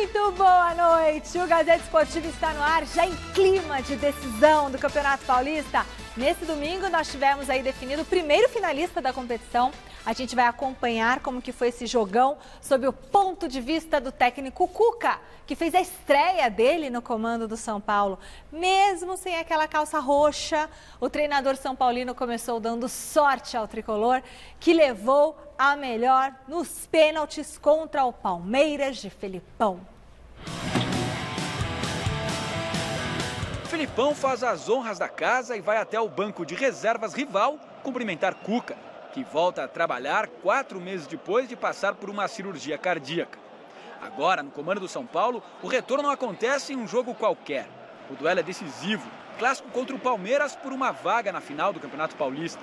Muito boa noite! O Gazeta Esportiva está no ar, já em clima de decisão do Campeonato Paulista. Nesse domingo nós tivemos aí definido o primeiro finalista da competição. A gente vai acompanhar como que foi esse jogão sob o ponto de vista do técnico Cuca, que fez a estreia dele no comando do São Paulo. Mesmo sem aquela calça roxa, o treinador são paulino começou dando sorte ao tricolor, que levou a melhor nos pênaltis contra o Palmeiras de Felipão. Felipão faz as honras da casa e vai até o banco de reservas rival cumprimentar Cuca, que volta a trabalhar 4 meses depois de passar por uma cirurgia cardíaca. Agora, no comando do São Paulo, o retorno não acontece em um jogo qualquer. O duelo é decisivo, clássico contra o Palmeiras por uma vaga na final do Campeonato Paulista.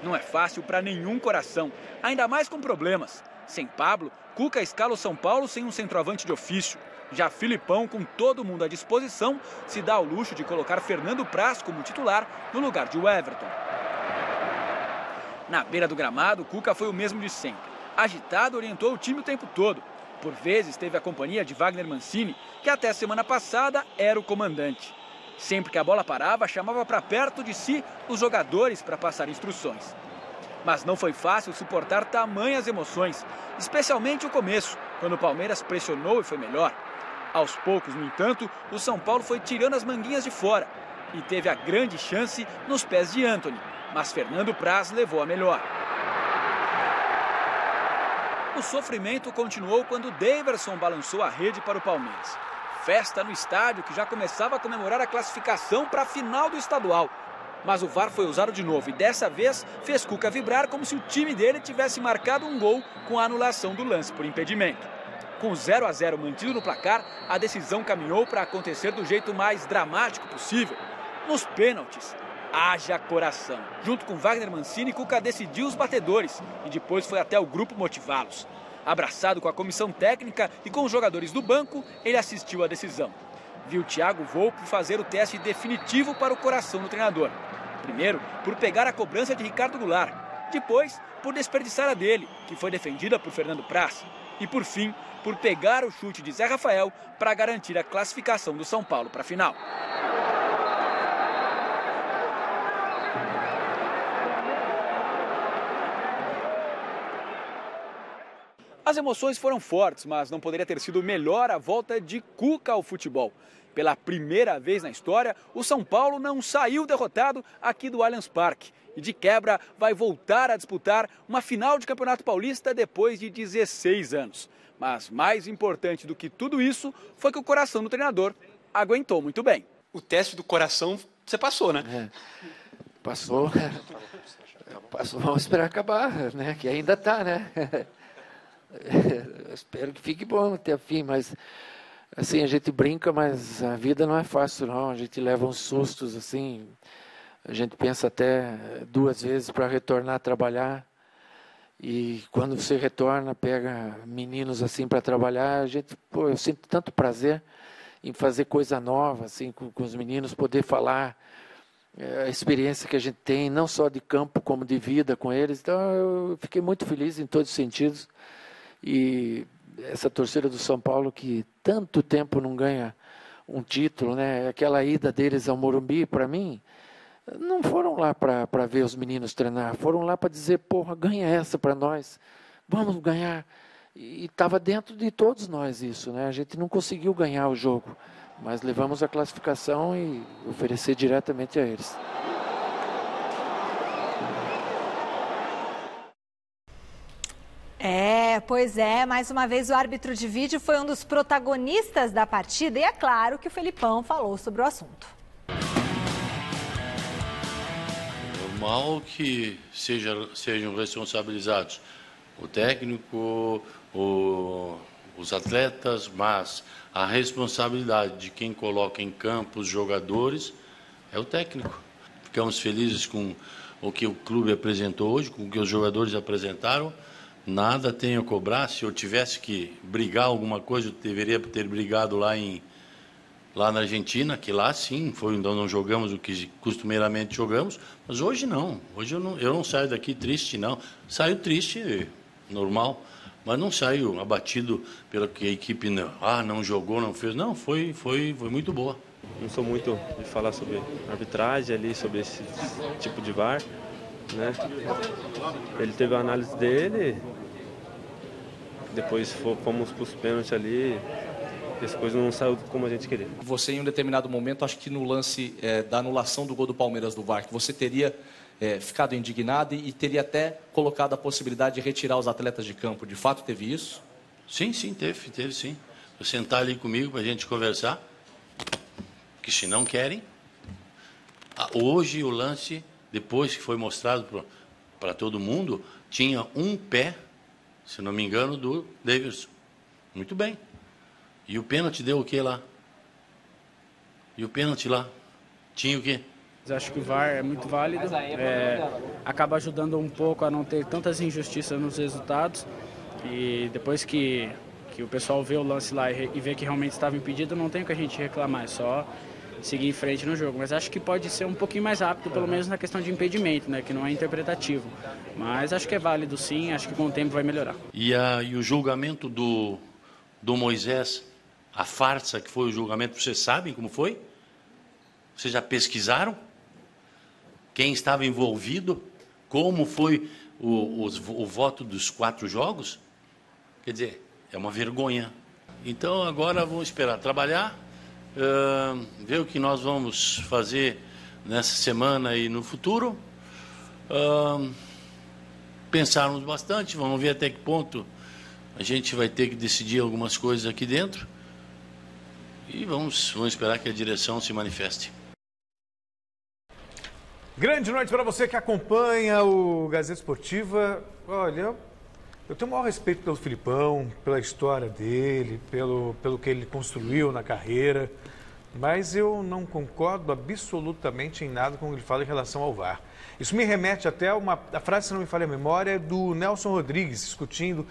Não é fácil para nenhum coração, ainda mais com problemas. Sem Pablo, Cuca escala o São Paulo sem um centroavante de ofício. Já Felipão, com todo mundo à disposição, se dá ao luxo de colocar Fernando Praz como titular no lugar de Everton. Na beira do gramado, Cuca foi o mesmo de sempre. Agitado, orientou o time o tempo todo. Por vezes teve a companhia de Wagner Mancini, que até a semana passada era o comandante. Sempre que a bola parava, chamava para perto de si os jogadores para passar instruções. Mas não foi fácil suportar tamanhas emoções, especialmente o começo, quando o Palmeiras pressionou e foi melhor. Aos poucos, no entanto, o São Paulo foi tirando as manguinhas de fora e teve a grande chance nos pés de Antony, mas Fernando Praz levou a melhor. O sofrimento continuou quando Daverson balançou a rede para o Palmeiras. Festa no estádio que já começava a comemorar a classificação para a final do estadual. Mas o VAR foi usado de novo e dessa vez fez Cuca vibrar como se o time dele tivesse marcado um gol com a anulação do lance por impedimento. Com 0-0 mantido no placar, a decisão caminhou para acontecer do jeito mais dramático possível. Nos pênaltis, haja coração. Junto com Wagner Mancini, Cuca decidiu os batedores e depois foi até o grupo motivá-los. Abraçado com a comissão técnica e com os jogadores do banco, ele assistiu à decisão. Viu Thiago Volpi fazer o teste definitivo para o coração do treinador. Primeiro, por pegar a cobrança de Ricardo Goulart. Depois, por desperdiçar a dele, que foi defendida por Fernando Praz. E por fim, por pegar o chute de Zé Rafael para garantir a classificação do São Paulo para a final. As emoções foram fortes, mas não poderia ter sido melhor a volta de Cuca ao futebol. Pela primeira vez na história, o São Paulo não saiu derrotado aqui do Allianz Parque. E de quebra vai voltar a disputar uma final de Campeonato Paulista depois de 16 anos. Mas mais importante do que tudo isso foi que o coração do treinador aguentou muito bem. O teste do coração você passou, né? Passou. Vamos esperar acabar, né? Que ainda está, né? Espero que fique bom até o fim, mas assim, a gente brinca, mas a vida não é fácil, não. A gente leva uns sustos, assim, a gente pensa até 2 vezes para retornar a trabalhar. E quando você retorna, pega meninos assim para trabalhar, eu sinto tanto prazer em fazer coisa nova, assim, com os meninos, poder falar a experiência que a gente tem, não só de campo, como de vida com eles. Então, eu fiquei muito feliz em todos os sentidos. E essa torcida do São Paulo que tanto tempo não ganha um título, né? Aquela ida deles ao Morumbi, para mim, não foram lá para ver os meninos treinar, foram lá para dizer, porra, ganha essa para nós, vamos ganhar. E estava dentro de todos nós isso, né? A gente não conseguiu ganhar o jogo, mas levamos a classificação e oferecer diretamente a eles. Pois é, mais uma vez o árbitro de vídeo foi um dos protagonistas da partida e é claro que o Felipão falou sobre o assunto. Normal que sejam responsabilizados o técnico, os atletas, mas a responsabilidade de quem coloca em campo os jogadores é o técnico. Ficamos felizes com o que o clube apresentou hoje, com o que os jogadores apresentaram. Nada tenho a cobrar. Se eu tivesse que brigar alguma coisa, eu deveria ter brigado lá na Argentina, que lá sim, foi onde não jogamos o que costumeiramente jogamos, mas hoje não. Hoje eu não saio daqui triste, não. Saio triste, normal, Mas não saiu abatido pela que a equipe não jogou, não fez. Não, foi muito boa. Não sou muito de falar sobre arbitragem ali, sobre esse tipo de VAR, né? Ele teve a análise dele, depois fomos para os pênaltis ali, e as coisas não saíram como a gente queria. Você, em um determinado momento, acho que no lance da anulação do gol do Palmeiras do VAR, que você teria ficado indignado e teria até colocado a possibilidade de retirar os atletas de campo. De fato, teve isso? Sim, teve sim. Vou sentar ali comigo para a gente conversar, que se não querem. Hoje o lance, depois que foi mostrado para todo mundo, tinha um pé, se não me engano, do Daverson. Muito bem. E o pênalti deu o que lá? E o pênalti lá? Tinha o quê? Acho que o VAR é muito válido, acaba ajudando um pouco a não ter tantas injustiças nos resultados, e depois que o pessoal vê o lance lá e vê que realmente estava impedido, não tem o que a gente reclamar, é só seguir em frente no jogo. Mas acho que pode ser um pouquinho mais rápido, pelo menos na questão de impedimento, né, que não é interpretativo. Mas acho que é válido sim, acho que com o tempo vai melhorar. E o julgamento do Moisés, a farsa que foi o julgamento, vocês sabem como foi? Vocês já pesquisaram? Quem estava envolvido? Como foi o voto dos 4 jogos? Quer dizer, é uma vergonha. Então agora vamos esperar trabalhar, ver o que nós vamos fazer nessa semana e no futuro. Pensarmos bastante, vamos ver até que ponto a gente vai ter que decidir algumas coisas aqui dentro. E vamos esperar que a direção se manifeste. Grande noite para você que acompanha o Gazeta Esportiva. Olha, eu tenho o maior respeito pelo Filipão, pela história dele, pelo que ele construiu na carreira, mas eu não concordo absolutamente em nada com o que ele fala em relação ao VAR. Isso me remete até a frase, se não me falha a memória, do Nelson Rodrigues discutindo: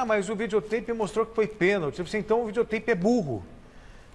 mas o videotape mostrou que foi pênalti. Eu disse, então o videotape é burro.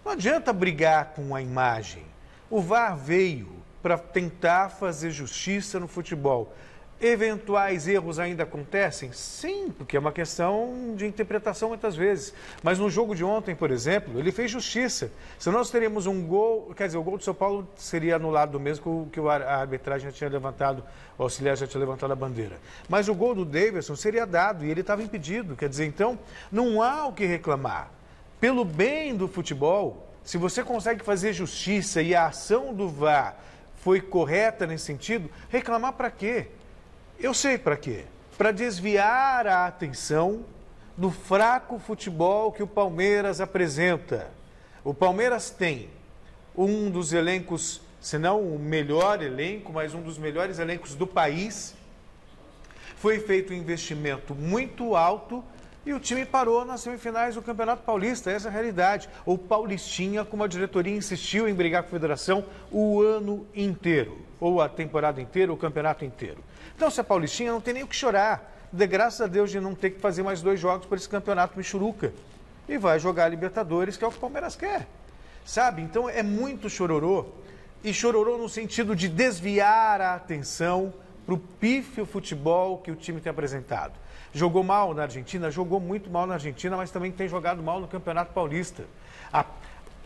Não adianta brigar com a imagem. O VAR veio para tentar fazer justiça no futebol. Eventuais erros ainda acontecem? Sim, porque é uma questão de interpretação muitas vezes. Mas no jogo de ontem, por exemplo, ele fez justiça. Se nós teríamos um gol, quer dizer, o gol do São Paulo seria anulado mesmo que a arbitragem já tinha levantado, o auxiliar já tinha levantado a bandeira. Mas o gol do Daverson seria dado e ele estava impedido. Quer dizer, então, não há o que reclamar. Pelo bem do futebol, se você consegue fazer justiça e a ação do VAR foi correta nesse sentido, reclamar para quê? Eu sei para quê. Para desviar a atenção do fraco futebol que o Palmeiras apresenta. O Palmeiras tem um dos elencos, se não o melhor elenco, mas um dos melhores elencos do país. Foi feito um investimento muito alto e o time parou nas semifinais do Campeonato Paulista. Essa é a realidade. Ou Paulistinha, como a diretoria insistiu em brigar com a federação o ano inteiro. Ou a temporada inteira, ou o campeonato inteiro. Então, se é Paulistinha, não tem nem o que chorar. De graças a Deus de não ter que fazer mais 2 jogos por esse campeonato Michuruca. E vai jogar a Libertadores, que é o que o Palmeiras quer. Sabe? Então, é muito chororô. E chororô no sentido de desviar a atenção para o pífio futebol que o time tem apresentado. Jogou mal na Argentina, jogou muito mal na Argentina, mas também tem jogado mal no Campeonato Paulista.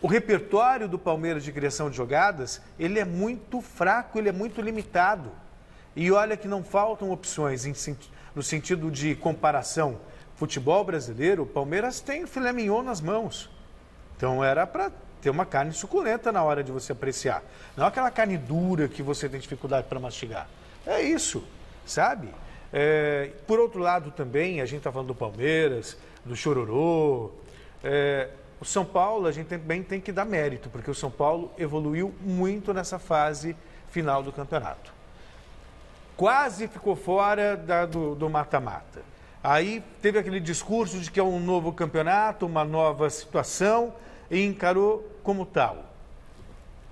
O repertório do Palmeiras de criação de jogadas, ele é muito fraco, ele é muito limitado. E olha que não faltam opções no sentido de comparação. Futebol brasileiro, o Palmeiras tem filé mignon nas mãos. Então era para ter uma carne suculenta na hora de você apreciar. Não aquela carne dura que você tem dificuldade para mastigar. É isso, sabe? Por outro lado também, a gente está falando do Palmeiras, do chororô. O São Paulo, a gente também tem que dar mérito, porque o São Paulo evoluiu muito nessa fase final do campeonato. Quase ficou fora do mata-mata. Aí teve aquele discurso de que é um novo campeonato, uma nova situação, e encarou como tal.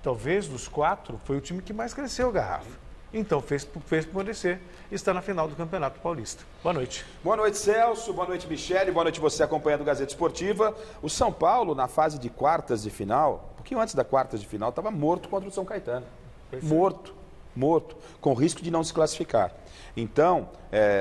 Talvez dos 4, foi o time que mais cresceu, Garrafa. Então fez por merecer, está na final do Campeonato Paulista. Boa noite. Boa noite, Celso. Boa noite, Michele. Boa noite você acompanhando o Gazeta Esportiva. O São Paulo, na fase de quartas de final, um pouquinho antes da quartas de final, estava morto contra o São Caetano. Morto. morto, com risco de não se classificar. Então,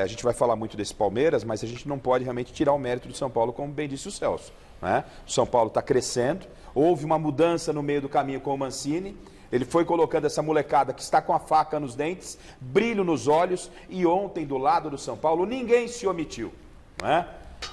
a gente vai falar muito desse Palmeiras, mas a gente não pode realmente tirar o mérito do São Paulo, como bem disse o Celso, né? O São Paulo está crescendo, houve uma mudança no meio do caminho com o Mancini, ele foi colocando essa molecada que está com a faca nos dentes, brilho nos olhos, e ontem, do lado do São Paulo, ninguém se omitiu, né?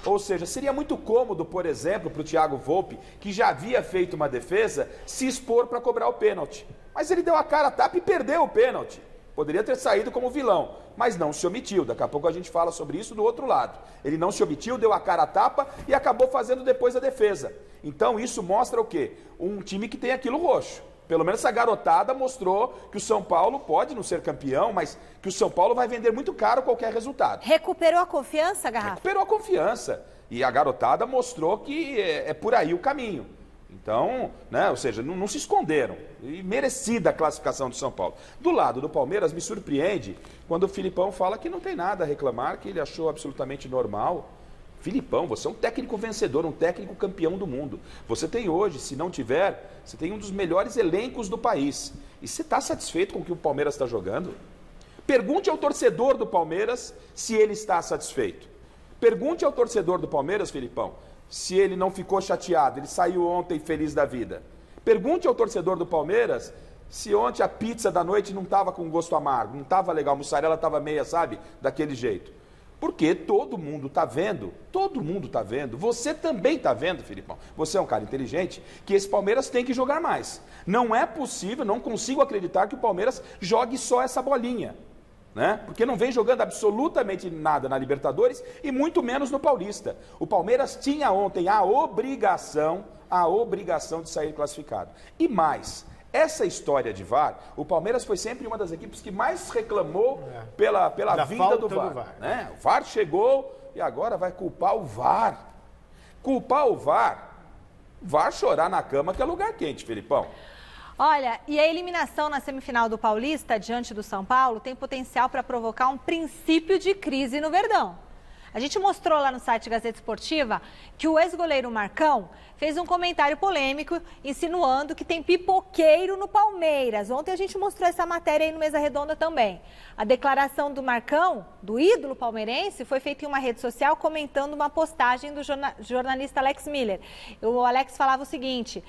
Ou seja, seria muito cômodo, por exemplo, para o Thiago Volpi, que já havia feito uma defesa, se expor para cobrar o pênalti. Mas ele deu a cara a tapa e perdeu o pênalti. Poderia ter saído como vilão, mas não se omitiu. Daqui a pouco a gente fala sobre isso do outro lado. Ele não se omitiu, deu a cara a tapa e acabou fazendo depois a defesa. Então isso mostra o quê? Um time que tem aquilo roxo. Pelo menos essa garotada mostrou que o São Paulo pode não ser campeão, mas que o São Paulo vai vender muito caro qualquer resultado. Recuperou a confiança, Garrafa? Recuperou a confiança. E a garotada mostrou que é por aí o caminho. Então, né, ou seja, não se esconderam. E merecida a classificação do São Paulo. Do lado do Palmeiras, me surpreende quando o Filipão fala que não tem nada a reclamar, que ele achou absolutamente normal. Filipão, você é um técnico vencedor, um técnico campeão do mundo. Você tem hoje, se não tiver, você tem um dos melhores elencos do país. E você está satisfeito com o que o Palmeiras está jogando? Pergunte ao torcedor do Palmeiras se ele está satisfeito. Pergunte ao torcedor do Palmeiras, Filipão, se ele não ficou chateado, ele saiu ontem feliz da vida. Pergunte ao torcedor do Palmeiras se ontem a pizza da noite não estava com gosto amargo, não estava legal, a mussarela estava meia, sabe, daquele jeito. Porque todo mundo está vendo, você também está vendo, Filipão, você é um cara inteligente, que esse Palmeiras tem que jogar mais. Não é possível, não consigo acreditar que o Palmeiras jogue só essa bolinha, né? Porque não vem jogando absolutamente nada na Libertadores e muito menos no Paulista. O Palmeiras tinha ontem a obrigação de sair classificado. E mais, essa história de VAR, o Palmeiras foi sempre uma das equipes que mais reclamou pela vinda do VAR. Né? O VAR chegou e agora vai culpar o VAR. Culpar o VAR chorar na cama que é lugar quente, Felipão. Olha, e a eliminação na semifinal do Paulista, diante do São Paulo, tem potencial para provocar um princípio de crise no Verdão. A gente mostrou lá no site Gazeta Esportiva que o ex-goleiro Marcão fez um comentário polêmico insinuando que tem pipoqueiro no Palmeiras. Ontem a gente mostrou essa matéria aí no Mesa Redonda também. A declaração do Marcão, do ídolo palmeirense, foi feita em uma rede social comentando uma postagem do jornalista Alex Miller. O Alex falava o seguinte,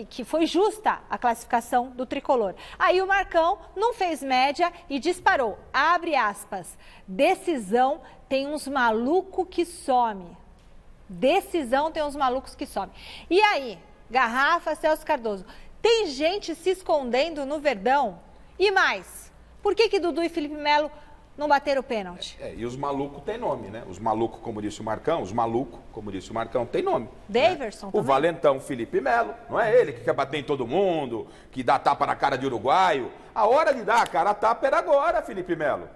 que foi justa a classificação do tricolor. Aí o Marcão não fez média e disparou, abre aspas, decisão tem uns malucos que some. Decisão tem uns malucos que some. E aí, Garrafa, Celso Cardoso, tem gente se escondendo no Verdão? E mais, por que Dudu e Felipe Melo não bateram o pênalti? E os malucos têm nome, né? Os malucos, como disse o Marcão, tem nome. Daverson né? também. O valentão Felipe Melo, não é ele que quer bater em todo mundo, que dá tapa na cara de uruguaio. A hora de dar a cara a tapa era agora, Felipe Melo.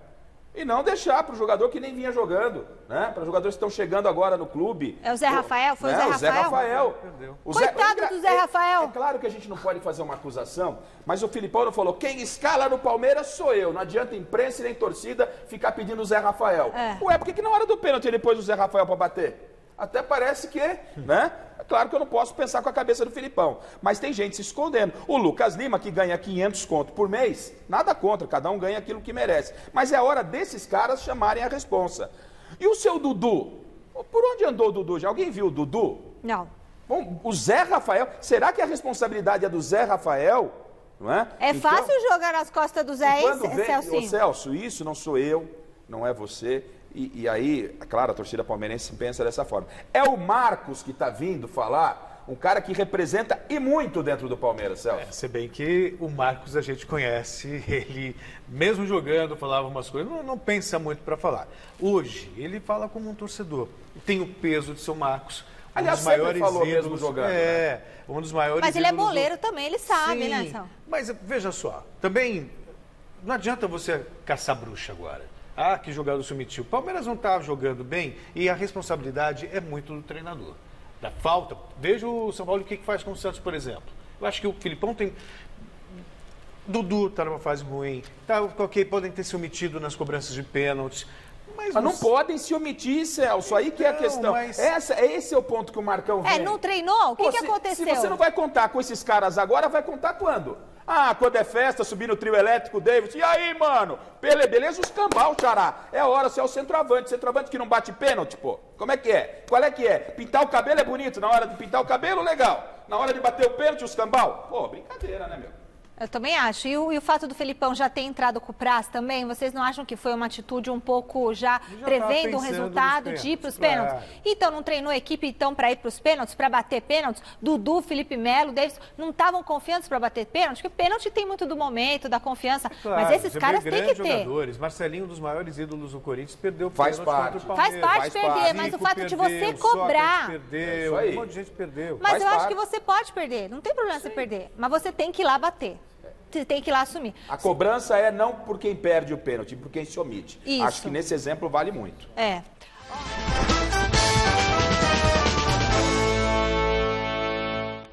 E não deixar para o jogador que nem vinha jogando, né? Para os jogadores que estão chegando agora no clube. É o Zé Rafael? Foi o Zé Rafael? Coitado do Zé Rafael. É claro que a gente não pode fazer uma acusação, mas o Filipão não falou, quem escala no Palmeiras sou eu. Não adianta imprensa e nem torcida ficar pedindo o Zé Rafael. Ué, por que na hora do pênalti ele pôs o Zé Rafael para bater? Até parece que, né? É claro que eu não posso pensar com a cabeça do Filipão, mas tem gente se escondendo. O Lucas Lima, que ganha 500 conto por mês, nada contra, cada um ganha aquilo que merece. Mas é hora desses caras chamarem a responsa. E o seu Dudu? Por onde andou o Dudu? Já alguém viu o Dudu? Não. Bom, o Zé Rafael, será que a responsabilidade é do Zé Rafael? Não é? É então, fácil jogar nas costas do Zé, hein, Celcinho? Ô Celso, isso não sou eu, não é você. E aí, claro, a torcida palmeirense pensa dessa forma. É o Marcos que está vindo falar, um cara que representa e muito dentro do Palmeiras, Celso. Se bem que o Marcos a gente conhece, ele, mesmo jogando, falava umas coisas, não pensa muito para falar. Hoje, ele fala como um torcedor. Tem o peso de seu Marcos. Aliás, um dos maiores falou ídolos, mesmo jogando. Né? Um dos maiores Mas ele é boleiro também, ele sabe, né, Sal? Mas veja só, também não adianta você caçar bruxa agora. Ah, que jogador se omitiu. O Palmeiras não está jogando bem e a responsabilidade é muito do treinador. Da falta. Veja o São Paulo o que faz com o Santos, por exemplo. Eu acho que o Filipão tem... Dudu está numa fase ruim. Tá, ok, podem ter se omitido nas cobranças de pênaltis. Mas não podem se omitir, Celso. Aí que é a questão. Esse é o ponto que o Marcão vem. Não treinou? O que aconteceu? Se você não vai contar com esses caras agora, vai contar quando? Quando é festa, subir no trio elétrico, o Davis. E aí, mano? Beleza, os cambal, xará. É a hora, você é o centroavante. Centroavante que não bate pênalti, pô. Como é que é? Qual é que é? Pintar o cabelo é bonito. Na hora de pintar o cabelo, legal. Na hora de bater o pênalti, os cambal. Pô, brincadeira, né, meu? Eu também acho. E o fato do Felipão já ter entrado com o Praz também, vocês não acham que foi uma atitude um pouco já prevendo um resultado de ir para os pênaltis? Então, não treinou a equipe então para ir para os pênaltis, para bater pênaltis? Dudu, Felipe Melo, Davis, não estavam confiantes para bater pênalti? Porque pênalti tem muito do momento, da confiança. Claro, mas esses caras têm que ter. Jogadores. Marcelinho, um dos maiores ídolos do Corinthians, perdeu o pênalti contra o Palmeiras. Faz parte perder, mas o fato de você cobrar... Perdeu, um monte de gente perdeu. Mas eu acho que você pode perder, não tem problema você perder. Mas você tem que ir lá bater. Você tem que ir lá assumir. A cobrança é não por quem perde o pênalti, por quem se omite. Acho que nesse exemplo vale muito.